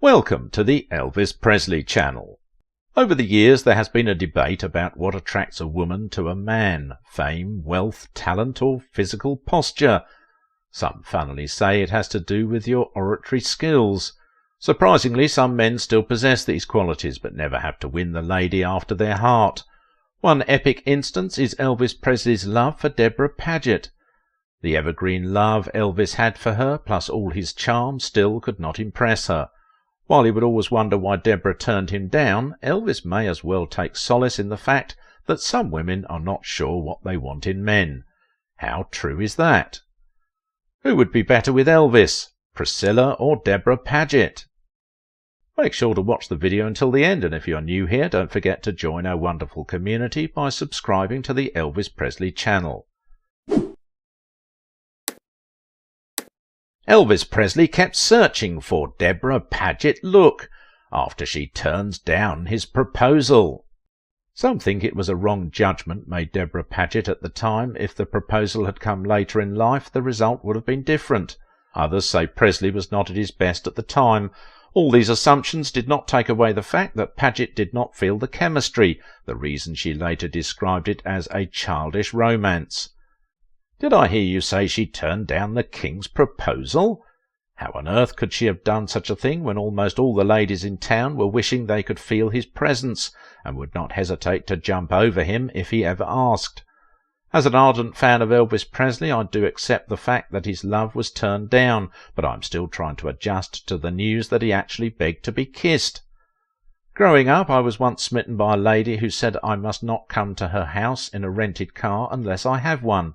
Welcome to the Elvis Presley channel. Over the years there has been a debate about what attracts a woman to a man: fame, wealth, talent, or physical posture. Some funnily say it has to do with your oratory skills. Surprisingly, some men still possess these qualities but never have to win the lady after their heart. One epic instance is Elvis Presley's love for Deborah Paget. The evergreen love Elvis had for her, plus all his charm, still could not impress her. While he would always wonder why Deborah turned him down, Elvis may as well take solace in the fact that some women are not sure what they want in men. How true is that? Who would be better with Elvis, Priscilla or Deborah Paget? Make sure to watch the video until the end, and if you're new here, don't forget to join our wonderful community by subscribing to the Elvis Presley channel. Elvis Presley kept searching for Deborah Paget look after she turns down his proposal. Some think it was a wrong judgment made Deborah Paget at the time. If the proposal had come later in life, the result would have been different. Others say Presley was not at his best at the time. All these assumptions did not take away the fact that Paget did not feel the chemistry, the reason she later described it as a childish romance. Did I hear you say she turned down the king's proposal? How on earth could she have done such a thing when almost all the ladies in town were wishing they could feel his presence, and would not hesitate to jump over him if he ever asked? As an ardent fan of Elvis Presley, I do accept the fact that his love was turned down, but I'm still trying to adjust to the news that he actually begged to be kissed. Growing up, I was once smitten by a lady who said I must not come to her house in a rented car unless I have one.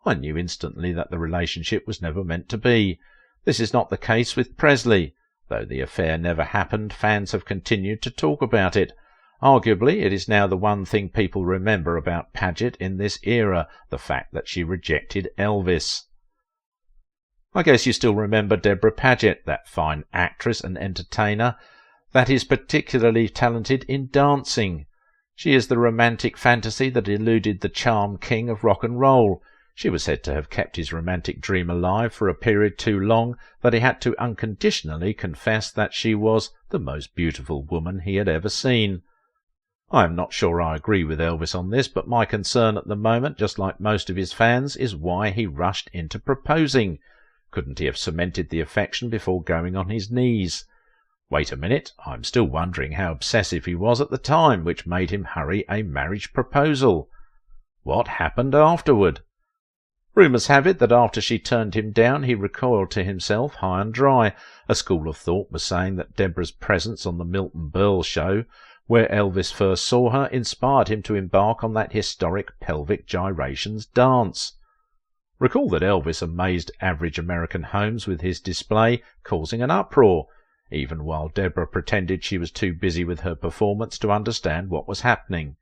I knew instantly that the relationship was never meant to be. This is not the case with Presley. Though the affair never happened, fans have continued to talk about it. Arguably, it is now the one thing people remember about Paget in this era, the fact that she rejected Elvis. I guess you still remember Deborah Paget, that fine actress and entertainer that is particularly talented in dancing. She is the romantic fantasy that eluded the charm king of rock and roll. She was said to have kept his romantic dream alive for a period too long that he had to unconditionally confess that she was the most beautiful woman he had ever seen. I am not sure I agree with Elvis on this, but my concern at the moment, just like most of his fans, is why he rushed into proposing. Couldn't he have cemented the affection before going on his knees? Wait a minute, I'm still wondering how obsessive he was at the time, which made him hurry a marriage proposal. What happened afterward? Rumours have it that after she turned him down, he recoiled to himself high and dry. A school of thought was saying that Deborah's presence on the Milton Berle show, where Elvis first saw her, inspired him to embark on that historic pelvic gyrations dance. Recall that Elvis amazed average American homes with his display, causing an uproar, even while Deborah pretended she was too busy with her performance to understand what was happening.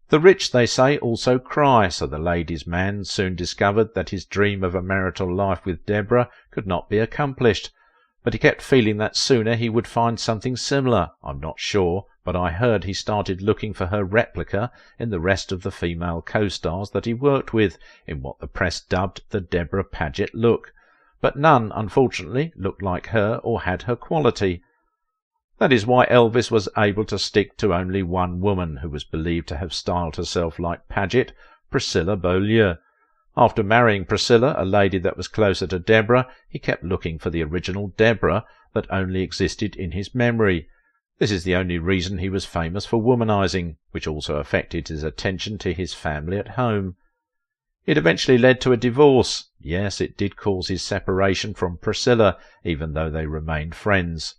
The rich, they say, also cry, so the ladies' man soon discovered that his dream of a marital life with Deborah could not be accomplished, but he kept feeling that sooner he would find something similar. I'm not sure, but I heard he started looking for her replica in the rest of the female co-stars that he worked with, in what the press dubbed the Deborah Paget look, but none, unfortunately, looked like her or had her quality. That is why Elvis was able to stick to only one woman, who was believed to have styled herself like Paget, Priscilla Beaulieu. After marrying Priscilla, a lady that was closer to Deborah, he kept looking for the original Deborah that only existed in his memory. This is the only reason he was famous for womanizing, which also affected his attention to his family at home. It eventually led to a divorce. Yes, it did cause his separation from Priscilla, even though they remained friends.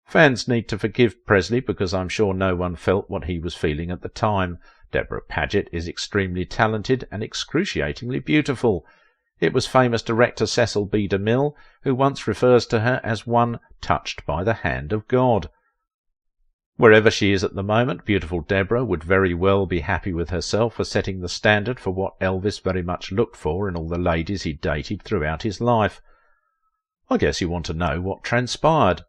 Fans need to forgive Presley because I'm sure no one felt what he was feeling at the time. Deborah Paget is extremely talented and excruciatingly beautiful. It was famous director Cecil B. DeMille who once refers to her as one touched by the hand of God. Wherever she is at the moment, beautiful Deborah would very well be happy with herself for setting the standard for what Elvis very much looked for in all the ladies he dated throughout his life. I guess you want to know what transpired.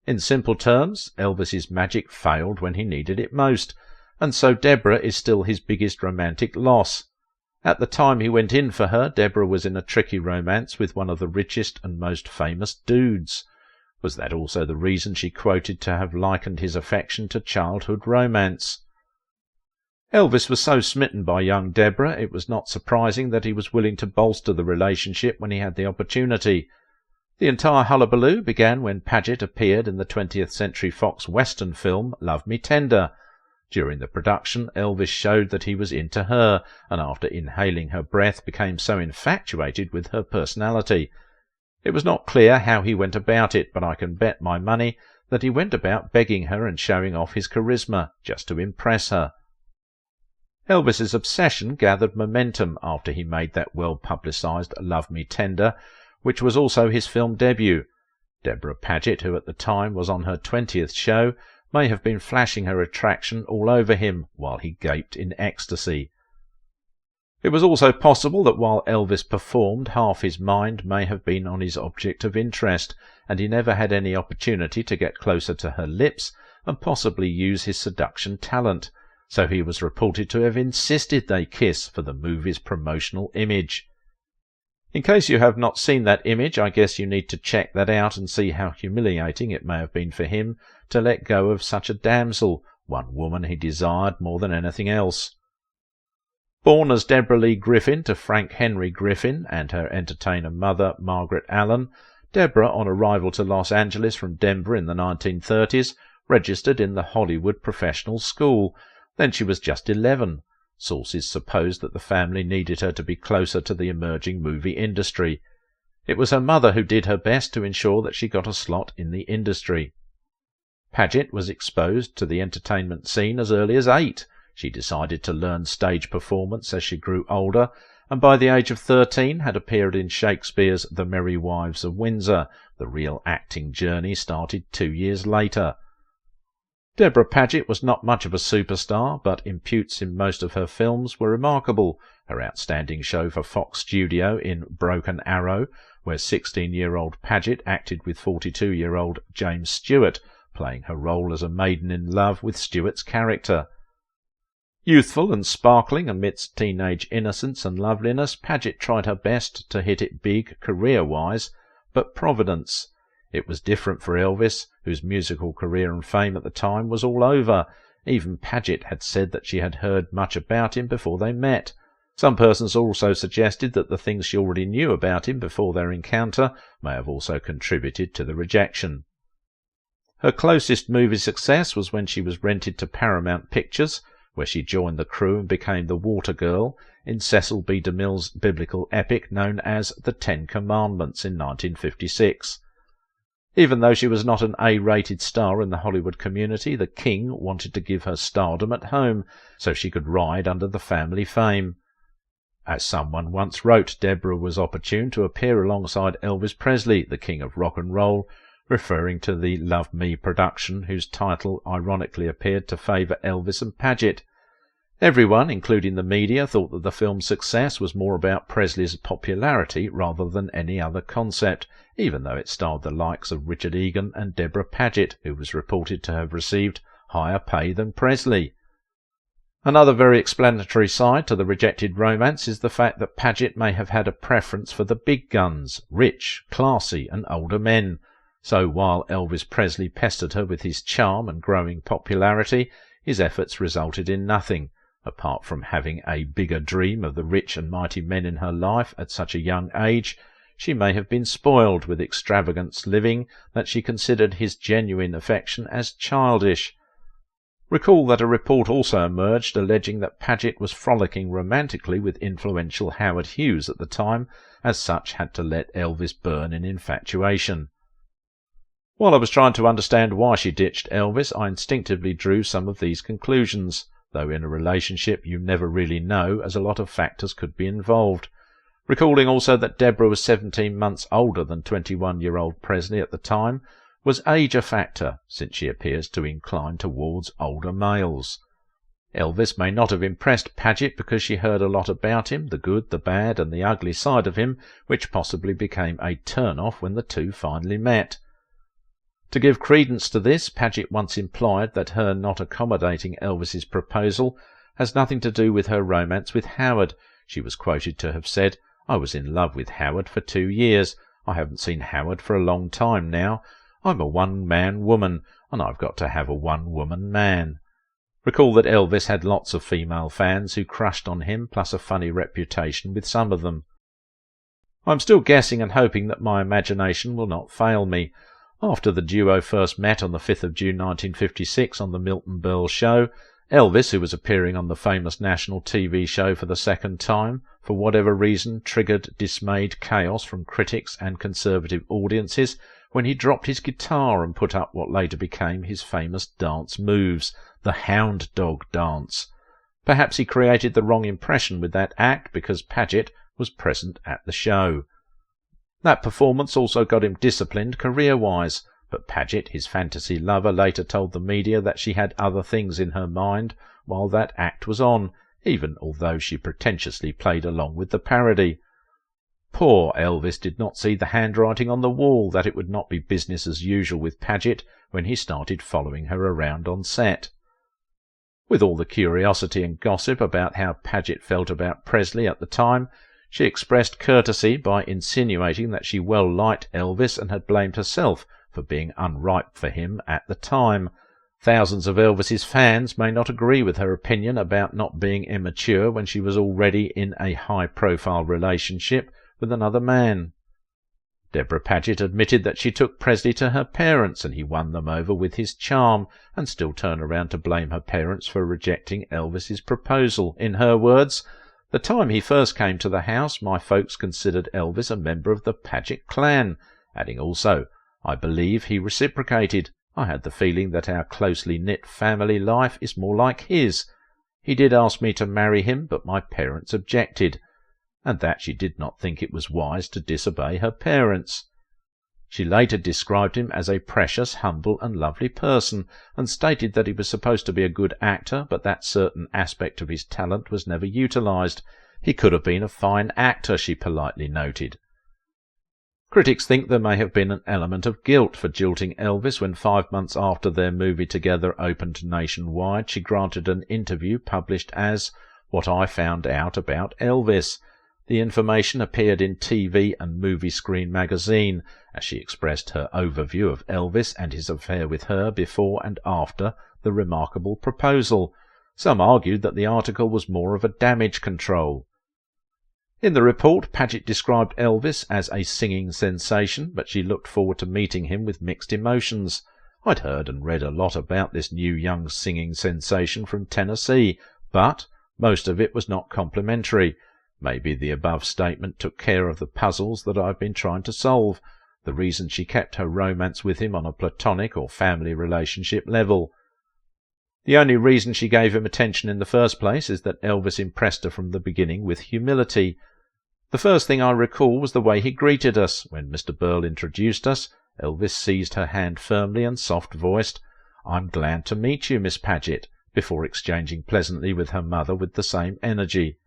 In simple terms, Elvis's magic failed when he needed it most, and so Deborah is still his biggest romantic loss. At the time he went in for her, Deborah was in a tricky romance with one of the richest and most famous dudes. Was that also the reason she quoted to have likened his affection to childhood romance? Elvis was so smitten by young Deborah, it was not surprising that he was willing to bolster the relationship when he had the opportunity. The entire hullabaloo began when Paget appeared in the 20th Century Fox Western film Love Me Tender. During the production, Elvis showed that he was into her, and after inhaling her breath became so infatuated with her personality. It was not clear how he went about it, but I can bet my money that he went about begging her and showing off his charisma, just to impress her. Elvis's obsession gathered momentum after he made that well-publicised Love Me Tender, which was also his film debut. Deborah Paget, who at the time was on her 20th show, may have been flashing her attraction all over him while he gaped in ecstasy. It was also possible that while Elvis performed, half his mind may have been on his object of interest, and he never had any opportunity to get closer to her lips and possibly use his seduction talent, so he was reported to have insisted they kiss for the movie's promotional image. In case you have not seen that image, I guess you need to check that out and see how humiliating it may have been for him to let go of such a damsel, one woman he desired more than anything else. Born as Deborah Lee Griffin to Frank Henry Griffin and her entertainer mother, Margaret Allen, Deborah, on arrival to Los Angeles from Denver in the 1930s, registered in the Hollywood Professional School. Then she was just 11. Sources supposed that the family needed her to be closer to the emerging movie industry. It was her mother who did her best to ensure that she got a slot in the industry. Paget was exposed to the entertainment scene as early as 8. She decided to learn stage performance as she grew older, and by the age of 13 had appeared in Shakespeare's The Merry Wives of Windsor. The real acting journey started 2 years later. Deborah Paget was not much of a superstar, but imputes in most of her films were remarkable. Her outstanding show for Fox Studio in Broken Arrow, where 16-year-old Paget acted with 42-year-old James Stewart, playing her role as a maiden in love with Stewart's character. Youthful and sparkling amidst teenage innocence and loveliness, Paget tried her best to hit it big career-wise, but Providence. It was different for Elvis, whose musical career and fame at the time was all over. Even Paget had said that she had heard much about him before they met. Some persons also suggested that the things she already knew about him before their encounter may have also contributed to the rejection. Her closest movie success was when she was rented to Paramount Pictures, where she joined the crew and became the Water Girl in Cecil B. DeMille's biblical epic known as The Ten Commandments in 1956. Even though she was not an A-rated star in the Hollywood community, the king wanted to give her stardom at home so she could ride under the family fame. As someone once wrote, Deborah was opportune to appear alongside Elvis Presley, the king of rock and roll, referring to the Love Me production, whose title ironically appeared to favour Elvis and Paget. Everyone, including the media, thought that the film's success was more about Presley's popularity rather than any other concept, even though it starred the likes of Richard Egan and Deborah Paget, who was reported to have received higher pay than Presley. Another very explanatory side to the rejected romance is the fact that Paget may have had a preference for the big guns, rich, classy, and older men. So while Elvis Presley pestered her with his charm and growing popularity, his efforts resulted in nothing, apart from having a bigger dream of the rich and mighty men in her life at such a young age. She may have been spoiled with extravagant living that she considered his genuine affection as childish. Recall that a report also emerged alleging that Paget was frolicking romantically with influential Howard Hughes at the time, as such had to let Elvis burn in infatuation. While I was trying to understand why she ditched Elvis, I instinctively drew some of these conclusions, though in a relationship you never really know, as a lot of factors could be involved. Recalling also that Deborah was 17 months older than 21-year-old Presley at the time, was age a factor, since she appears to incline towards older males. Elvis may not have impressed Paget because she heard a lot about him, the good, the bad, and the ugly side of him, which possibly became a turn-off when the two finally met. To give credence to this, Paget once implied that her not accommodating Elvis's proposal has nothing to do with her romance with Howard. She was quoted to have said, "I was in love with Howard for 2 years. I haven't seen Howard for a long time now. I'm a one-man woman, and I've got to have a one-woman man. Recall that Elvis had lots of female fans who crushed on him, plus a funny reputation with some of them. I'm still guessing and hoping that my imagination will not fail me. After the duo first met on the 5th of June 1956 on the Milton Berle Show, Elvis, who was appearing on the famous national TV show for the second time, for whatever reason triggered dismayed chaos from critics and conservative audiences when he dropped his guitar and put up what later became his famous dance moves, the hound dog dance. Perhaps he created the wrong impression with that act because Paget was present at the show. That performance also got him disciplined career-wise, but Paget, his fantasy lover, later told the media that she had other things in her mind while that act was on, even although she pretentiously played along with the parody. Poor Elvis did not see the handwriting on the wall that it would not be business as usual with Paget when he started following her around on set. With all the curiosity and gossip about how Paget felt about Presley at the time, she expressed courtesy by insinuating that she well liked Elvis and had blamed herself for being unripe for him at the time. Thousands of Elvis's fans may not agree with her opinion about not being immature when she was already in a high-profile relationship with another man. Deborah Paget admitted that she took Presley to her parents and he won them over with his charm, and still turned around to blame her parents for rejecting Elvis's proposal. In her words, "The time he first came to the house, my folks considered Elvis a member of the Paget clan," adding also, "I believe he reciprocated. I had the feeling that our closely knit family life is more like his. He did ask me to marry him, but my parents objected," and that she did not think it was wise to disobey her parents. She later described him as a precious, humble and lovely person, and stated that he was supposed to be a good actor, but that certain aspect of his talent was never utilized. He could have been a fine actor, she politely noted. Critics think there may have been an element of guilt for jilting Elvis when 5 months after their movie together opened nationwide she granted an interview published as "What I Found Out About Elvis." The information appeared in TV and Movie Screen magazine, as she expressed her overview of Elvis and his affair with her before and after the remarkable proposal. Some argued that the article was more of a damage control. In the report, Paget described Elvis as a singing sensation, but she looked forward to meeting him with mixed emotions. I'd heard and read a lot about this new young singing sensation from Tennessee, but most of it was not complimentary. Maybe the above statement took care of the puzzles that I've been trying to solve, the reason she kept her romance with him on a platonic or family relationship level. The only reason she gave him attention in the first place is that Elvis impressed her from the beginning with humility. The first thing I recall was the way he greeted us. When Mr. Berle introduced us, Elvis seized her hand firmly and soft-voiced, "I'm glad to meet you, Miss Paget," before exchanging pleasantly with her mother with the same energy.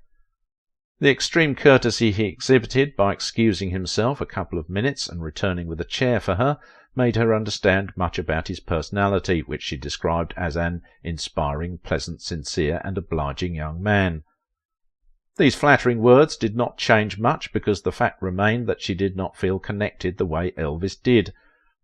The extreme courtesy he exhibited by excusing himself a couple of minutes and returning with a chair for her made her understand much about his personality, which she described as an inspiring, pleasant, sincere and obliging young man. These flattering words did not change much because the fact remained that she did not feel connected the way Elvis did.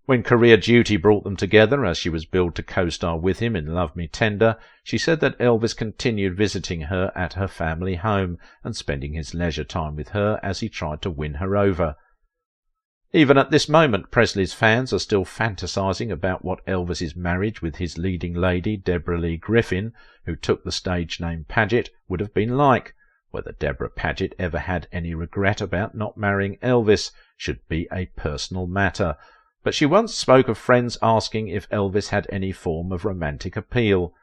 When career duty brought them together, as she was billed to co-star with him in Love Me Tender, she said that Elvis continued visiting her at her family home and spending his leisure time with her as he tried to win her over. Even at this moment, Presley's fans are still fantasizing about what Elvis's marriage with his leading lady, Deborah Lee Griffin, who took the stage name Paget, would have been like. Whether Deborah Paget ever had any regret about not marrying Elvis should be a personal matter, but she once spoke of friends asking if Elvis had any form of romantic appeal.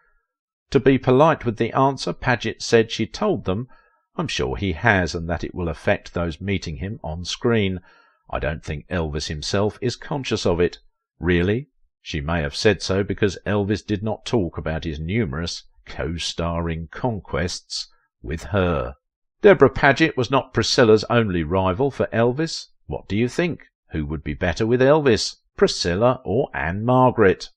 To be polite with the answer, Paget said she told them, "I'm sure he has, and that it will affect those meeting him on screen. I don't think Elvis himself is conscious of it." Really? She may have said so because Elvis did not talk about his numerous co-starring conquests with her. Deborah Paget was not Priscilla's only rival for Elvis. What do you think? Who would be better with Elvis, Priscilla or Anne Margaret?